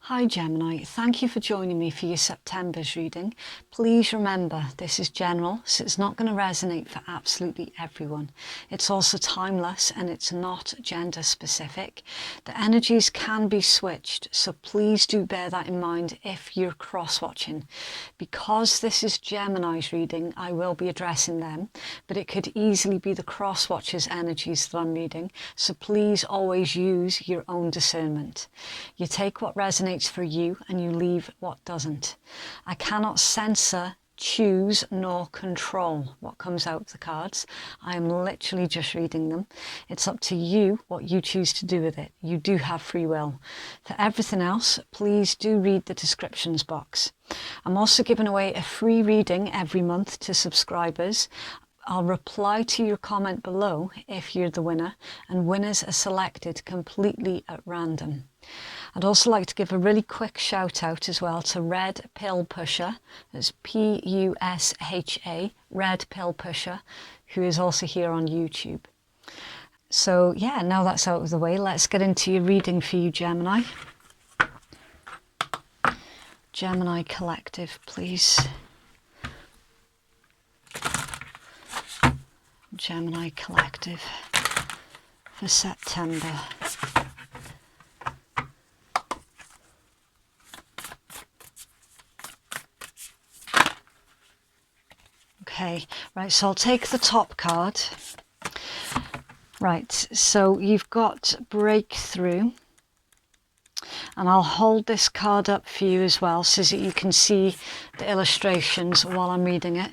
Hi Gemini, thank you for joining me for your September's reading. Please remember this is general, so it's not going to resonate for absolutely everyone. It's also timeless and it's not gender specific. The energies can be switched, so please do bear that in mind if you're cross-watching. Because this is Gemini's reading, I will be addressing them, but it could easily be the cross-watchers' energies that I'm reading, so please always use your own discernment. You take what resonates for you and you leave what doesn't. I cannot censor, choose nor control what comes out of the cards. I am literally just reading them. It's up to you what you choose to do with it. You do have free will. For everything else, please do read the descriptions box. I'm also giving away a free reading every month to subscribers. I'll reply to your comment below if you're the winner, and winners are selected completely at random. I'd also like to give a really quick shout out as well to Red Pill Pusher, that's P-U-S-H-A, Red Pill Pusher, who is also here on YouTube. So yeah, now that's out of the way, let's get into your reading for you, Gemini. Gemini Collective, please. Gemini Collective for September. Okay, right, so I'll take the top card. Right, so you've got Breakthrough. And I'll hold this card up for you as well so that you can see the illustrations while I'm reading it.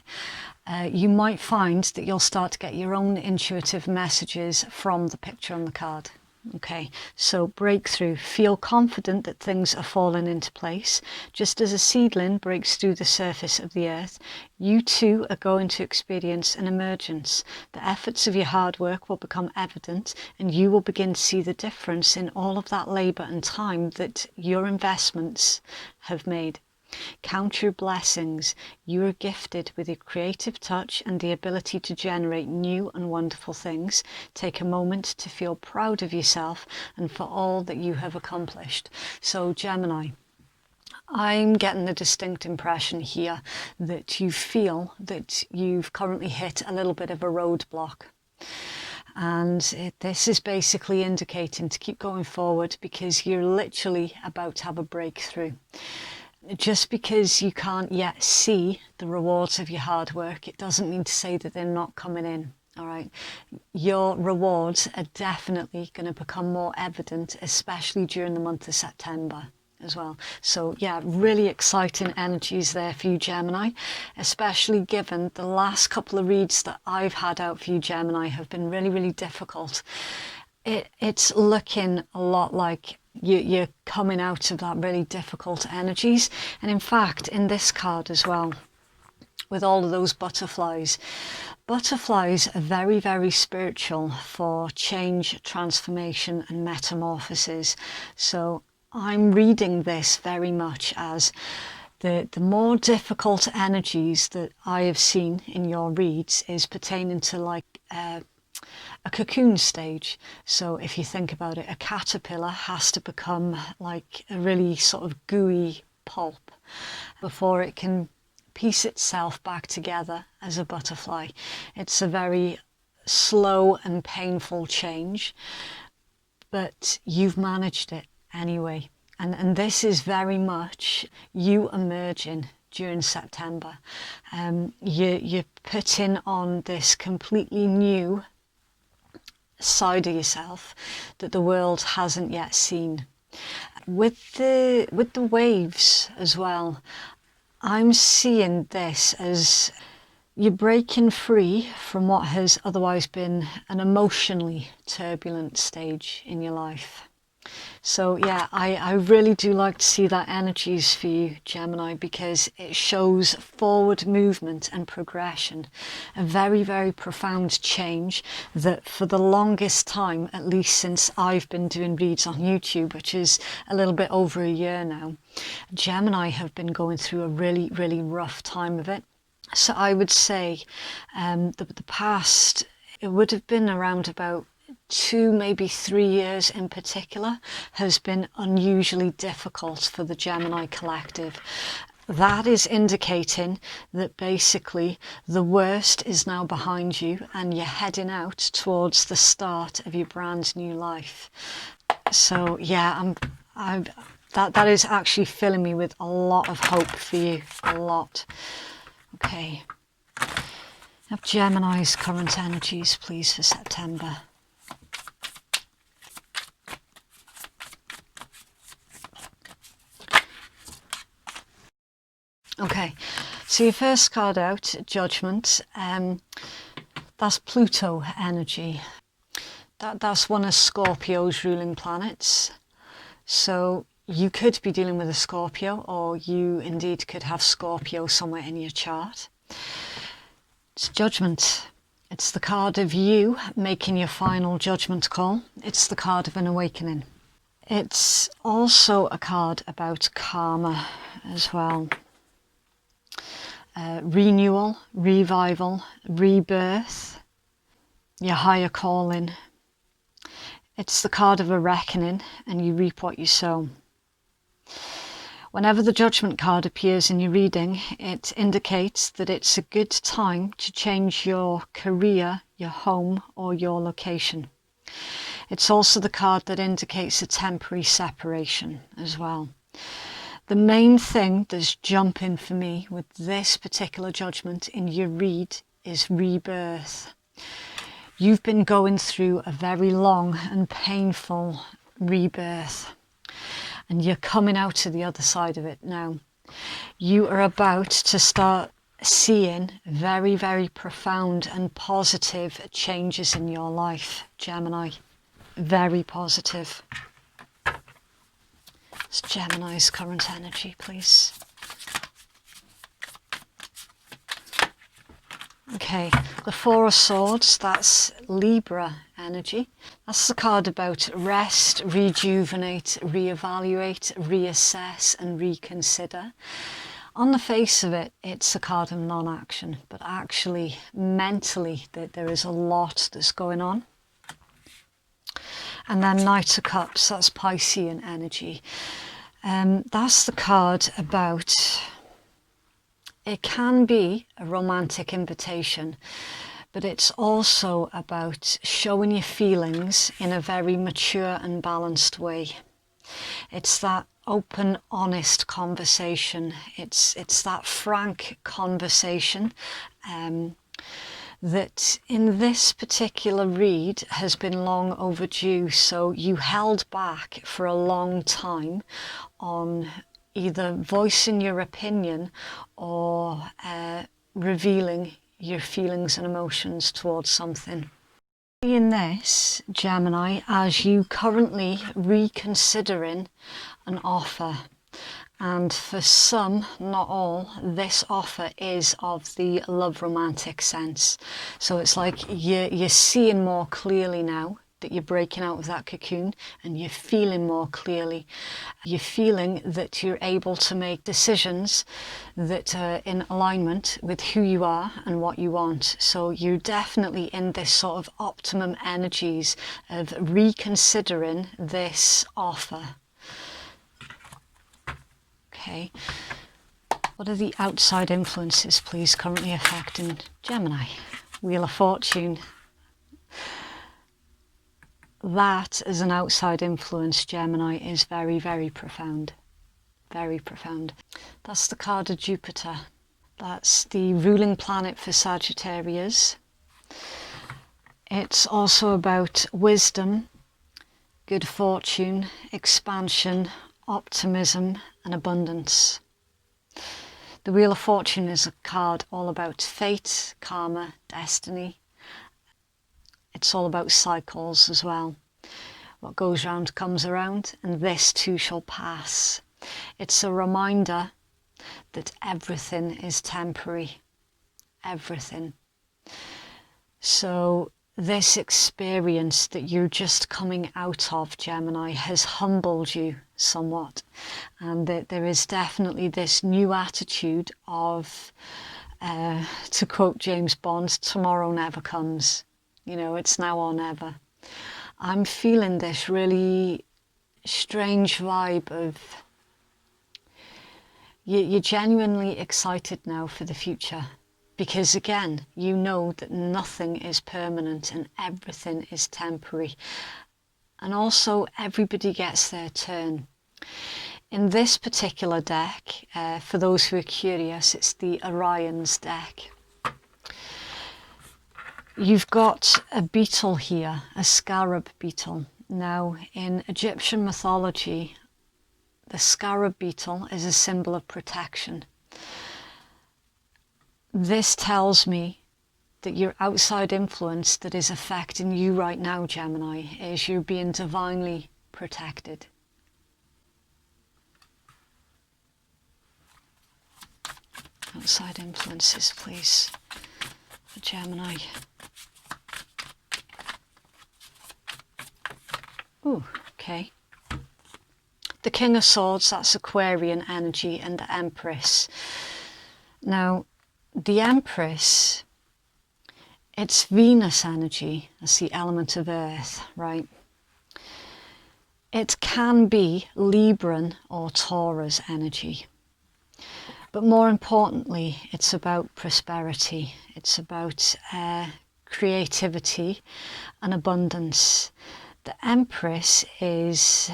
You might find that you'll start to get your own intuitive messages from the picture on the card. Okay, so Breakthrough. Feel confident that things are falling into place. Just as a seedling breaks through the surface of the earth, you too are going to experience an emergence. The efforts of your hard work will become evident and you will begin to see the difference in all of that labour and time that your investments have made. Count your blessings. You are gifted with a creative touch and the ability to generate new and wonderful things. Take a moment to feel proud of yourself and for all that you have accomplished. So Gemini, I'm getting the distinct impression here that you feel that you've currently hit a little bit of a roadblock. And this is basically indicating to keep going forward because you're literally about to have a breakthrough. Just because you can't yet see the rewards of your hard work, it doesn't mean to say that they're not coming in. All right, your rewards are definitely going to become more evident, especially during the month of September as well. So yeah, really exciting energies there for you, Gemini, especially given the last couple of reads that I've had out for you, Gemini, have been really, really difficult. It's looking a lot like you're coming out of that really difficult energies. And in fact, in this card as well, with all of those butterflies are very, very spiritual for change, transformation and metamorphosis. So I'm reading this very much as the more difficult energies that I have seen in your reads is pertaining to like a cocoon stage. So if you think about it, a caterpillar has to become like a really sort of gooey pulp before it can piece itself back together as a butterfly. It's a very slow and painful change, but you've managed it anyway. And this is very much you emerging during September. You're putting on this completely new side of yourself that the world hasn't yet seen. With the waves as well, I'm seeing this as you're breaking free from what has otherwise been an emotionally turbulent stage in your life. So yeah, I really do like to see that energies for you, Gemini, because it shows forward movement and progression, a very, very profound change that for the longest time, at least since I've been doing reads on YouTube, which is a little bit over a year now, Gemini have been going through a really, really rough time of it. So I would say the past, it would have been around about 2, maybe 3 years in particular has been unusually difficult for the Gemini collective. That is indicating that basically the worst is now behind you and you're heading out towards the start of your brand new life. So yeah, that is actually filling me with a lot of hope for you, a lot. Okay, have Gemini's current energies, please, for September. Okay, so your first card out, Judgment, that's Pluto energy. That's one of Scorpio's ruling planets. So you could be dealing with a Scorpio, or you indeed could have Scorpio somewhere in your chart. It's Judgment. It's the card of you making your final judgment call. It's the card of an awakening. It's also a card about karma as well. Renewal, revival, rebirth, your higher calling. It's the card of a reckoning, and you reap what you sow. Whenever the Judgment card appears in your reading, it indicates that it's a good time to change your career, your home, or your location. It's also the card that indicates a temporary separation as well. The main thing that's jumping for me with this particular Judgment in your read is rebirth. You've been going through a very long and painful rebirth, and you're coming out to the other side of it now. You are about to start seeing very, very profound and positive changes in your life, Gemini. Very positive. It's Gemini's current energy, please. Okay, the Four of Swords, that's Libra energy. That's the card about rest, rejuvenate, reevaluate, reassess and reconsider. On the face of it, it's a card of non-action, but actually mentally there is a lot that's going on. And then Knight of Cups, that's Piscean energy. That's the card about, it can be a romantic invitation, but it's also about showing your feelings in a very mature and balanced way. It's that open, honest conversation. It's that frank conversation that in this particular read has been long overdue. So you held back for a long time on either voicing your opinion or revealing your feelings and emotions towards something. In this, Gemini, as you currently reconsidering an offer, and for some, not all, this offer is of the love romantic sense. So it's like you're seeing more clearly now that you're breaking out of that cocoon, and you're feeling more clearly. You're feeling that you're able to make decisions that are in alignment with who you are and what you want. So you're definitely in this sort of optimum energies of reconsidering this offer. Okay, what are the outside influences, please, currently affecting Gemini? Wheel of Fortune. That as an outside influence, Gemini, is very, very profound. Very profound. That's the card of Jupiter. That's the ruling planet for Sagittarius. It's also about wisdom, good fortune, expansion, optimism and abundance. The Wheel of Fortune is a card all about fate, karma, destiny. It's all about cycles as well. What goes round comes around, and this too shall pass. It's a reminder that everything is temporary. Everything. So this experience that you're just coming out of, Gemini, has humbled you somewhat, and that there is definitely this new attitude of, to quote James Bond, tomorrow never comes. You know, it's now or never. I'm feeling this really strange vibe of you're genuinely excited now for the future, because again, you know that nothing is permanent and everything is temporary, and also everybody gets their turn. In this particular deck, for those who are curious, it's the Orion's deck. You've got a beetle here, a scarab beetle. Now, in Egyptian mythology, the scarab beetle is a symbol of protection. This tells me that your outside influence that is affecting you right now, Gemini, is you're being divinely protected. Outside influences, please, for Gemini. Ooh, okay. The King of Swords, that's Aquarian energy, and the Empress. Now, the Empress, it's Venus energy, that's the element of Earth, right? It can be Libran or Taurus energy. But more importantly, it's about prosperity. It's about creativity and abundance. The Empress is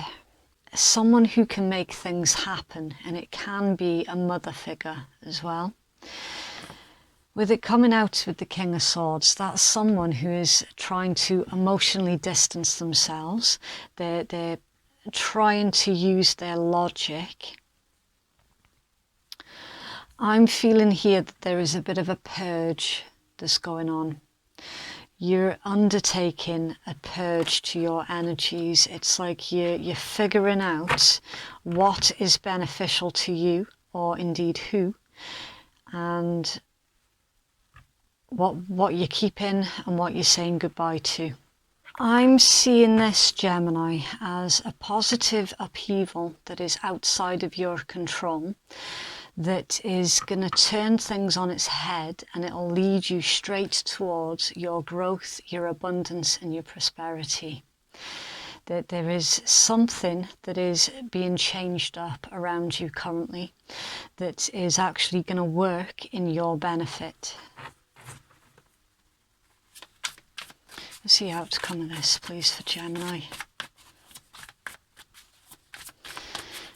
someone who can make things happen, and it can be a mother figure as well. With it coming out with the King of Swords, that's someone who is trying to emotionally distance themselves. They're trying to use their logic. I'm feeling here that there is a bit of a purge that's going on. You're undertaking a purge to your energies. It's like you're figuring out what is beneficial to you, or indeed who, and what you're keeping and what you're saying goodbye to. I'm seeing this, Gemini, as a positive upheaval that is outside of your control, that is going to turn things on its head, and it'll lead you straight towards your growth, your abundance and your prosperity. That there is something that is being changed up around you currently that is actually going to work in your benefit. Let's see the outcome of this, please, for Gemini.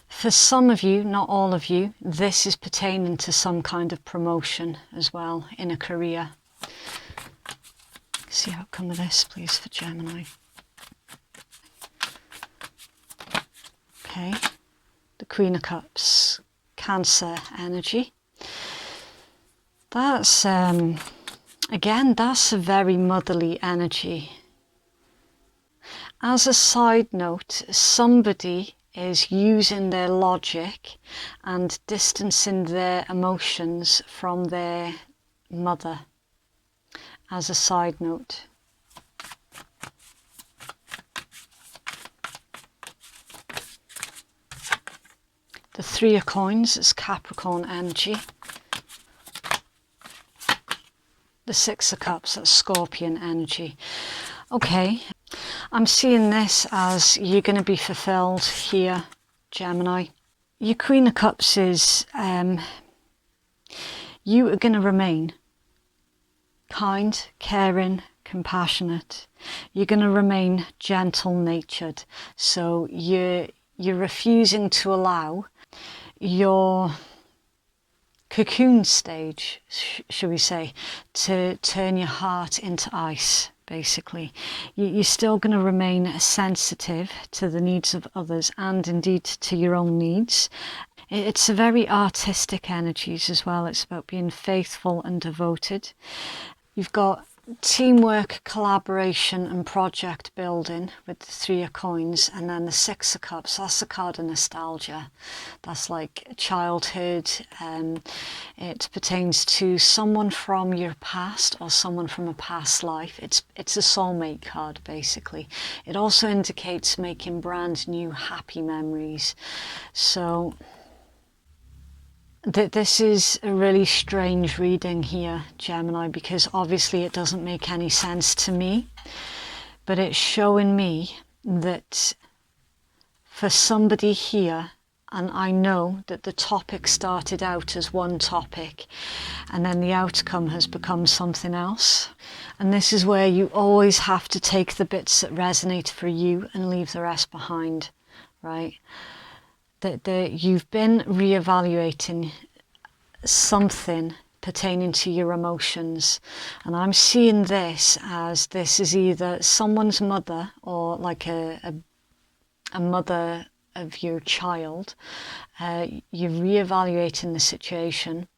For some of you, not all of you, this is pertaining to some kind of promotion as well in a career. See the outcome of this, please, for Gemini. Okay, the Queen of Cups, Cancer energy. That's, again, that's a very motherly energy. As a side note, somebody is using their logic and distancing their emotions from their mother, as a side note. The Three of Coins is Capricorn energy. The Six of Cups, that's Scorpion energy. Okay, I'm seeing this as you're going to be fulfilled here, Gemini. Your Queen of Cups is you are going to remain kind, caring, compassionate. You're going to remain gentle-natured. So you're refusing to allow your cocoon stage, shall we say, to turn your heart into ice. Basically, you're still going to remain sensitive to the needs of others and indeed to your own needs. It's a very artistic energies as well. It's about being faithful and devoted. You've got teamwork, collaboration and project building with the Three of Coins, and then the Six of Cups, that's the card of nostalgia. That's like childhood. It pertains to someone from your past or someone from a past life. It's a soulmate card, basically. It also indicates making brand new happy memories. So this is a really strange reading here, Gemini, because obviously it doesn't make any sense to me. but it's showing me that for somebody here, and I know that the topic started out as one topic and then the outcome has become something else. And this is where you always have to take the bits that resonate for you and leave the rest behind, right? That you've been reevaluating something pertaining to your emotions, and I'm seeing this as this is either someone's mother or like a mother of your child. You're reevaluating the situation.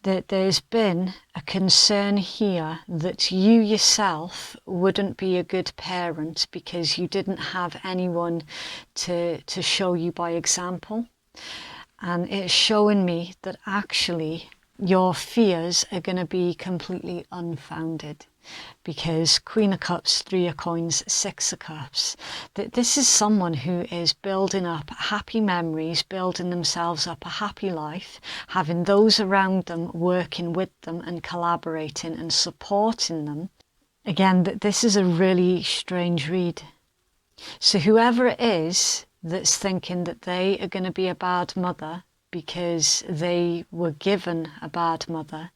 That there's been a concern here that you yourself wouldn't be a good parent because you didn't have anyone to show you by example. And it's showing me that actually your fears are going to be completely unfounded, because Queen of Cups, Three of Coins, Six of Cups, that this is someone who is building up happy memories, building themselves up a happy life, having those around them working with them and collaborating and supporting them. Again, this is a really strange read. So whoever it is that's thinking that they are going to be a bad mother because they were given a bad mother,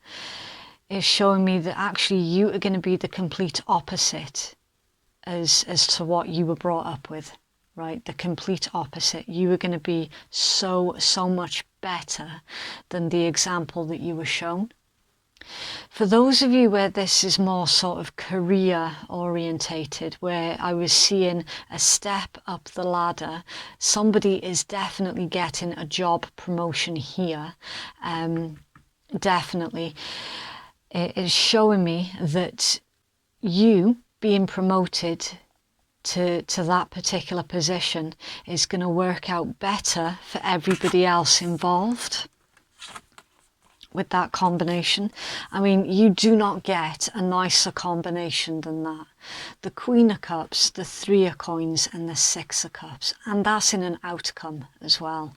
is showing me that actually you are going to be the complete opposite as to what you were brought up with, right? The complete opposite. You are going to be so much better than the example that you were shown. For those of you where this is more sort of career orientated, where I was seeing a step up the ladder, somebody is definitely getting a job promotion here. Definitely. It is showing me that you being promoted to that particular position is going to work out better for everybody else involved with that combination. I mean, you do not get a nicer combination than that. The Queen of Cups, the Three of Coins and the Six of Cups, and that's in an outcome as well.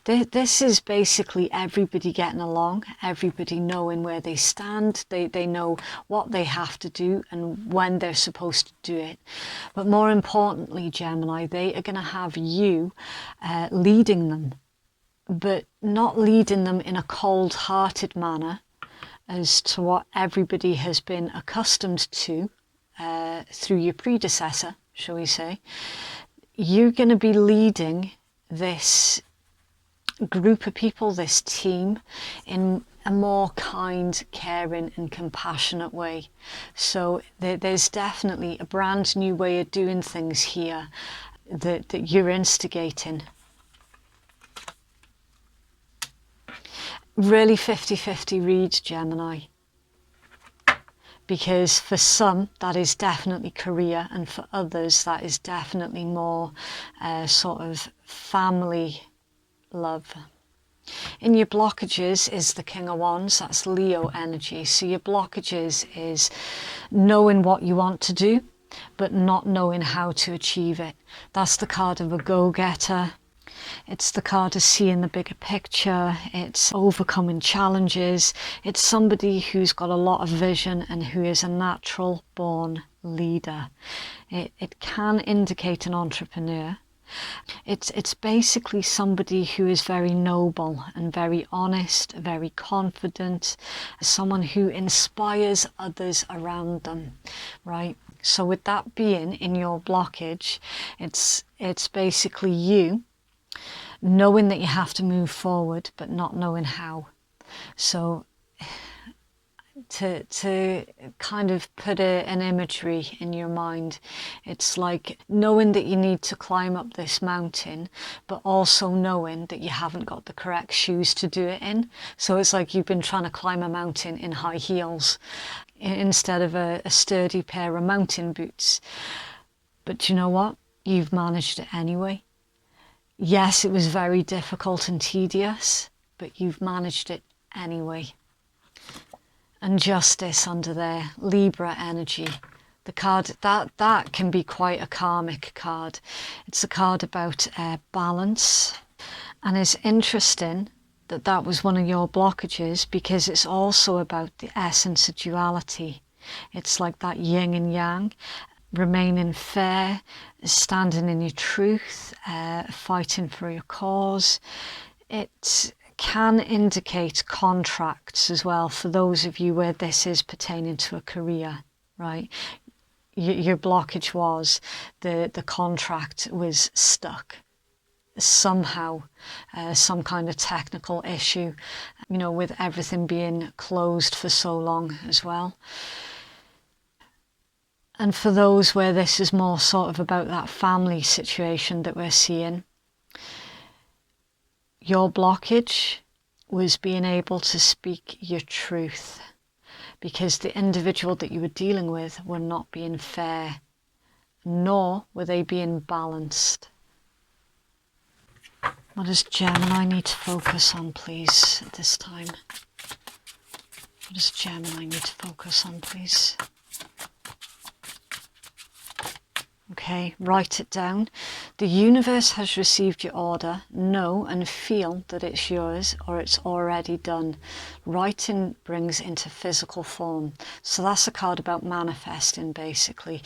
This is basically everybody getting along, everybody knowing where they stand, they know what they have to do and when they're supposed to do it. But more importantly, Gemini, they are going to have you leading them, but not leading them in a cold-hearted manner as to what everybody has been accustomed to through your predecessor, shall we say. You're going to be leading this group of people, this team, in a more kind, caring and compassionate way. So there's definitely a brand new way of doing things here that you're instigating. Really 50-50 read, Gemini, because for some that is definitely career, and for others that is definitely more sort of family love. In your blockages is the King of Wands, that's Leo energy. So your blockages is knowing what you want to do but not knowing how to achieve it. That's the card of a go-getter. It's the card of seeing the bigger picture. It's overcoming challenges. It's somebody who's got a lot of vision and who is a natural born leader. It can indicate an entrepreneur. It's basically somebody who is very noble and very honest, very confident, someone who inspires others around them, right? So with that being in your blockage, it's basically you knowing that you have to move forward but not knowing how. So to kind of put an imagery in your mind, it's like knowing that you need to climb up this mountain but also knowing that you haven't got the correct shoes to do it in. So it's like you've been trying to climb a mountain in high heels instead of a sturdy pair of mountain boots. But you know what? You've managed it anyway. Yes, it was very difficult and tedious, but you've managed it anyway. And Justice under there, Libra energy. The card, that can be quite a karmic card. It's a card about balance. And it's interesting that was one of your blockages, because it's also about the essence of duality. It's like that yin and yang. remaining fair, standing in your truth, fighting for your cause. It can indicate contracts as well for those of you where this is pertaining to a career, right? Your blockage was the contract was stuck somehow, some kind of technical issue, you know, with everything being closed for so long as well. And for those where this is more sort of about that family situation that we're seeing, your blockage was being able to speak your truth, because the individual that you were dealing with were not being fair, nor were they being balanced. What does Gemini need to focus on, please, at this time? What does Gemini need to focus on, please? Okay, write it down. The universe has received your order. Know and feel that it's yours, or it's already done. Writing brings into physical form. So that's a card about manifesting, basically.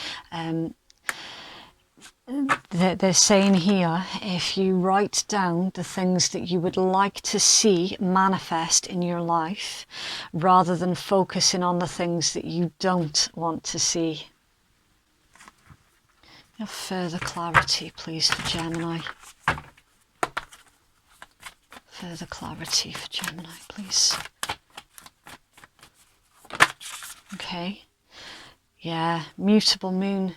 They're saying here, if you write down the things that you would like to see manifest in your life, rather than focusing on the things that you don't want to see. Have further clarity, please, for Gemini. Further clarity for Gemini, please. Okay. Yeah, mutable moon.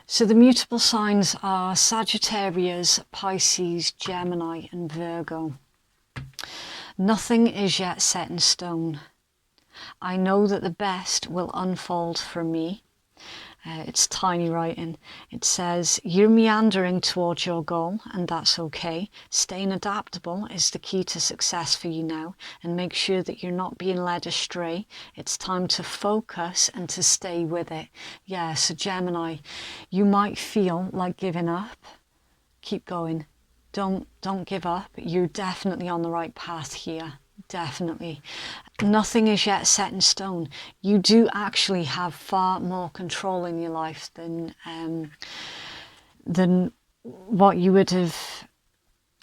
So the mutable signs are Sagittarius, Pisces, Gemini, and Virgo. Nothing is yet set in stone. I know that the best will unfold for me. It's tiny writing. It says, you're meandering towards your goal, and that's okay. Staying adaptable is the key to success for you now, and make sure that you're not being led astray. It's time to focus and to stay with it. Yeah, so Gemini, you might feel like giving up. Keep going. Don't give up. You're definitely on the right path here. Definitely. Nothing is yet set in stone. You do actually have far more control in your life than what you would have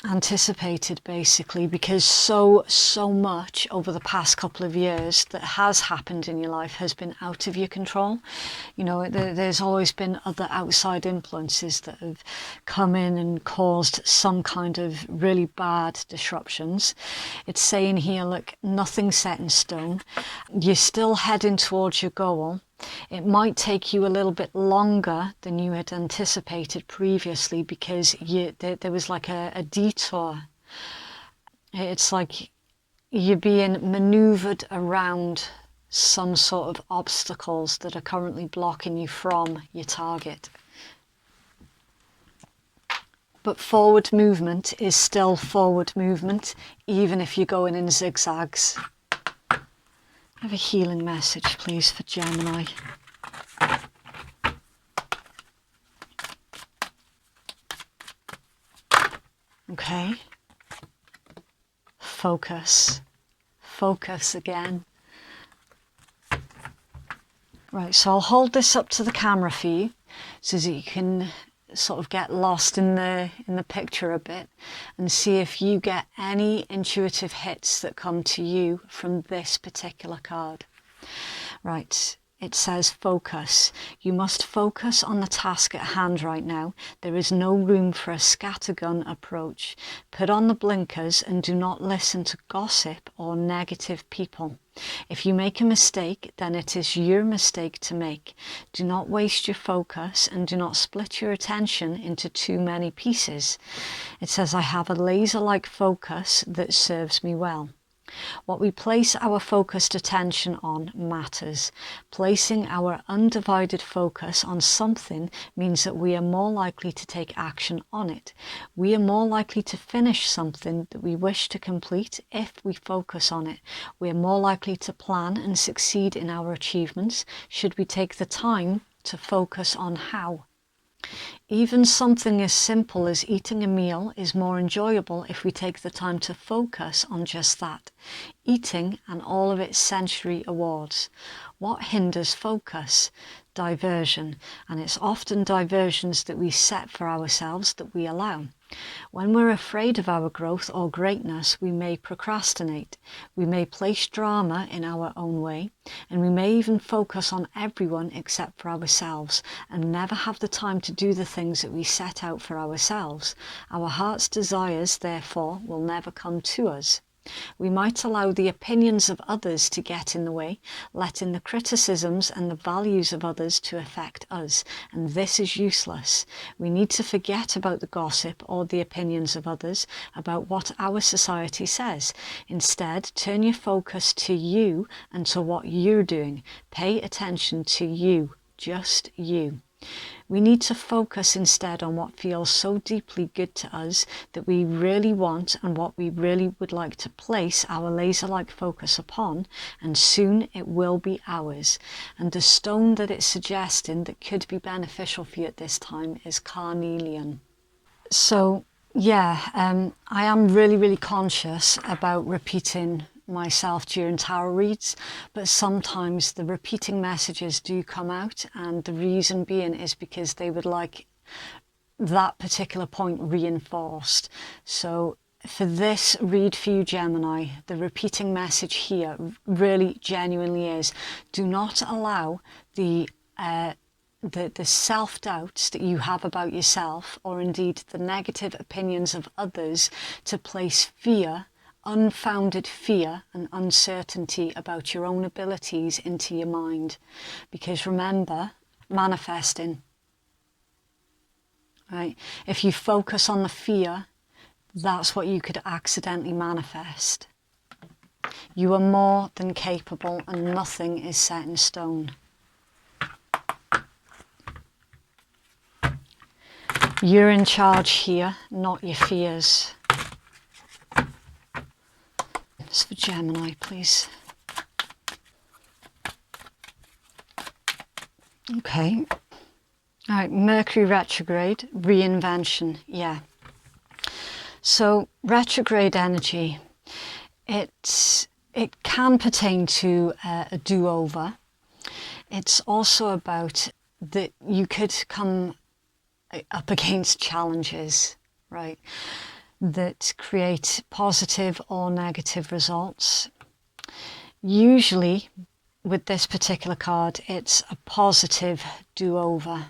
anticipated, basically, because so much over the past couple of years that has happened in your life has been out of your control. You know, there's always been other outside influences that have come in and caused some kind of really bad disruptions. It's saying here, look, nothing's set in stone. You're still heading towards your goal. It might take you a little bit longer than you had anticipated previously, because there was like a detour. It's like you're being maneuvered around some sort of obstacles that are currently blocking you from your target. But forward movement is still forward movement, even if you're going in zigzags. Have a healing message, please, for Gemini. Okay. Focus. Focus again. Right, so I'll hold this up to the camera for you so that you can sort of get lost in the picture a bit and see if you get any intuitive hits that come to you from this particular card. Right, it says focus. You must focus on the task at hand right now. There is no room for a scattergun approach. Put on the blinkers and do not listen to gossip or negative people. If you make a mistake, then it is your mistake to make. Do not waste your focus and do not split your attention into too many pieces. It says, I have a laser-like focus that serves me well. What we place our focused attention on matters. Placing our undivided focus on something means that we are more likely to take action on it. We are more likely to finish something that we wish to complete if we focus on it. We are more likely to plan and succeed in our achievements should we take the time to focus on how. Even something as simple as eating a meal is more enjoyable if we take the time to focus on just that. Eating and all of its sensory awards. What hinders focus? diversion, and it's often diversions that we set for ourselves that we allow. When we're afraid of our growth or greatness, we may procrastinate, we may place drama in our own way, and we may even focus on everyone except for ourselves and never have the time to do the things that we set out for ourselves. Our heart's desires, therefore, will never come to us. We might allow the opinions of others to get in the way, letting the criticisms and the values of others to affect us, and this is useless. We need to forget about the gossip or the opinions of others, about what our society says. Instead, turn your focus to you and to what you're doing. Pay attention to you, just you. We need to focus instead on what feels so deeply good to us that we really want and what we really would like to place our laser-like focus upon, and soon it will be ours. And the stone that it's suggesting that could be beneficial for you at this time is carnelian. So yeah, I am really conscious about repeating myself during tarot reads, but sometimes the repeating messages do come out, and the reason being is because they would like that particular point reinforced. So for this read for you, Gemini, the repeating message here really genuinely is: do not allow the self-doubts that you have about yourself, or indeed the negative opinions of others, to place fear, unfounded fear and uncertainty about your own abilities into your mind. Because remember, manifesting, right? If you focus on the fear, that's what you could accidentally manifest. You are more than capable, and nothing is set in stone. You're in charge here, not your fears. It's for Gemini, please. Okay. All right, Mercury retrograde, reinvention, yeah. So retrograde energy, it can pertain to a do-over. It's also about that you could come up against challenges, right, that create positive or negative results. Usually with this particular card, it's a positive do-over.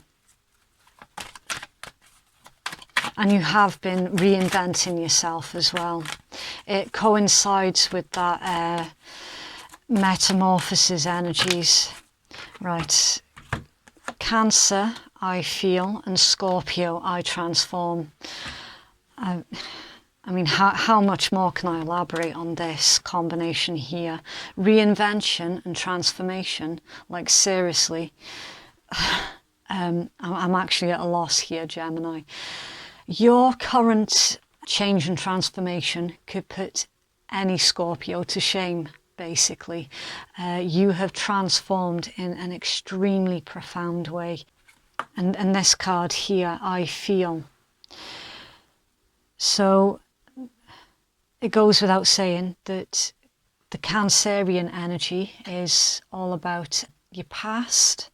And you have been reinventing yourself as well. It coincides with that metamorphosis energies. Right. Cancer, I feel, and Scorpio, I transform. I mean, how much more can I elaborate on this combination here? Reinvention and transformation, like seriously. I'm actually at a loss here, Gemini. Your current change and transformation could put any Scorpio to shame, basically. You have transformed in an extremely profound way. And this card here, I feel. So it goes without saying that the Cancerian energy is all about your past.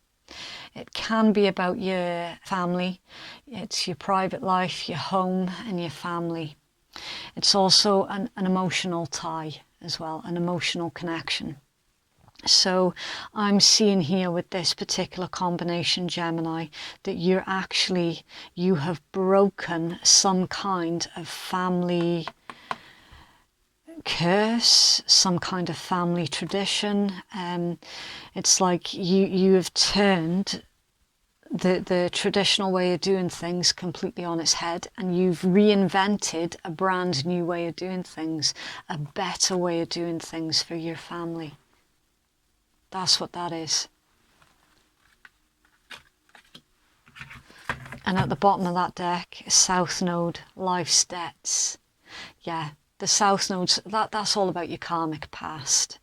It can be about your family. It's your private life, your home and your family. It's also an emotional tie as well, an emotional connection. So I'm seeing here with this particular combination, Gemini, that you have broken some kind of family curse, some kind of family tradition. It's like you have turned the traditional way of doing things completely on its head, and you've reinvented a brand new way of doing things, a better way of doing things for your family. That's what that is. And at the bottom of that deck, South Node, life's debts. Yeah, the South Nodes, that's all about your karmic past.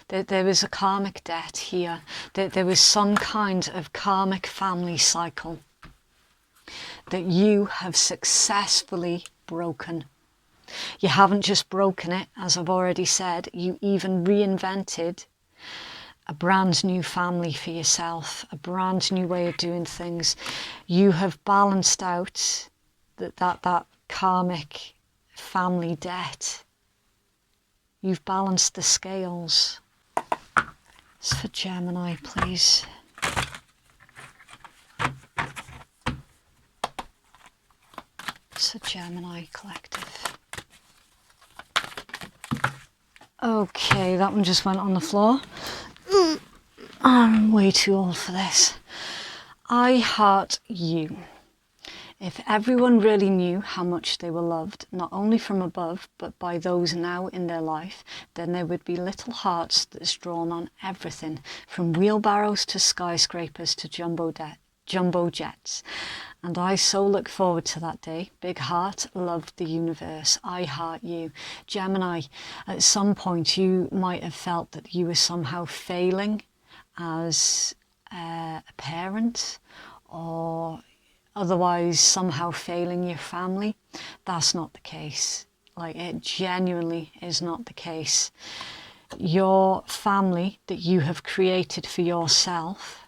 There was a karmic debt here. There was some kind of karmic family cycle that you have successfully broken. You haven't just broken it, as I've already said, you even reinvented a brand new family for yourself, a brand new way of doing things. You have balanced out that karmic family debt. You've balanced the scales. It's for Gemini, please. It's for Gemini collective. Okay, that one just went on the floor. I'm way too old for this. I heart you. If everyone really knew how much they were loved, not only from above, but by those now in their life, then there would be little hearts that's drawn on everything, from wheelbarrows to skyscrapers to jumbo jets. And I so look forward to that day. Big heart, love the universe. I heart you. Gemini, at some point you might have felt that you were somehow failing as a parent, or otherwise somehow failing your family. That's not the case. Like, it genuinely is not the case. Your family that you have created for yourself,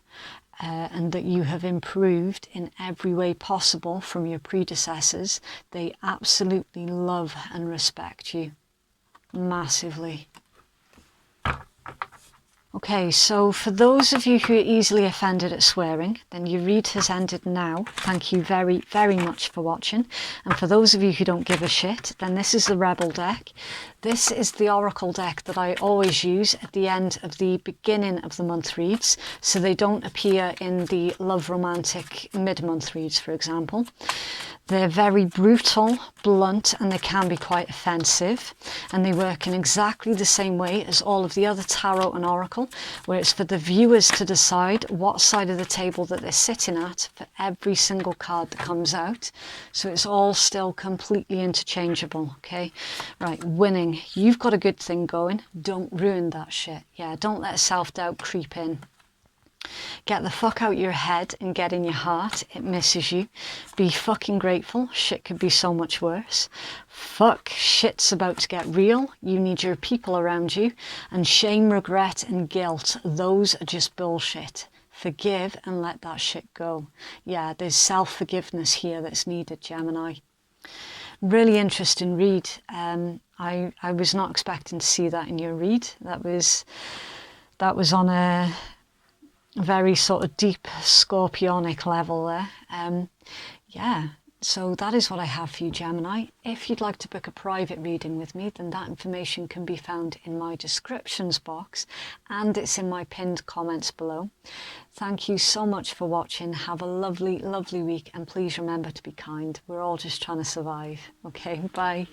and that you have improved in every way possible from your predecessors, they absolutely love and respect you massively. Okay, so for those of you who are easily offended at swearing, then your read has ended now. Thank you very, very much for watching. And for those of you who don't give a shit, then this is the Rebel deck. This is the Oracle deck that I always use at the end of the beginning of the month reads, so they don't appear in the Love Romantic mid-month reads, for example. They're very brutal, blunt, and they can be quite offensive. And they work in exactly the same way as all of the other tarot and oracle, where it's for the viewers to decide what side of the table that they're sitting at for every single card that comes out. So it's all still completely interchangeable, okay? Right, winning. You've got a good thing going. Don't ruin that shit. Yeah, don't let self-doubt creep in. Get the fuck out your head and get in your heart. It misses you. Be fucking grateful. Shit could be so much worse. Fuck, shit's about to get real. You need your people around you. And shame, regret and guilt, those are just bullshit. Forgive and let that shit go. Yeah, there's self-forgiveness here that's needed, Gemini. Really interesting read. I was not expecting to see that in your read. That was on a very sort of deep scorpionic level there. Yeah, so that is what I have for you, Gemini. If you'd like to book a private reading with me, then that information can be found in my descriptions box, and it's in my pinned comments below. Thank you so much for watching. Have a lovely, lovely week, and please remember to be kind. We're all just trying to survive. Okay, bye.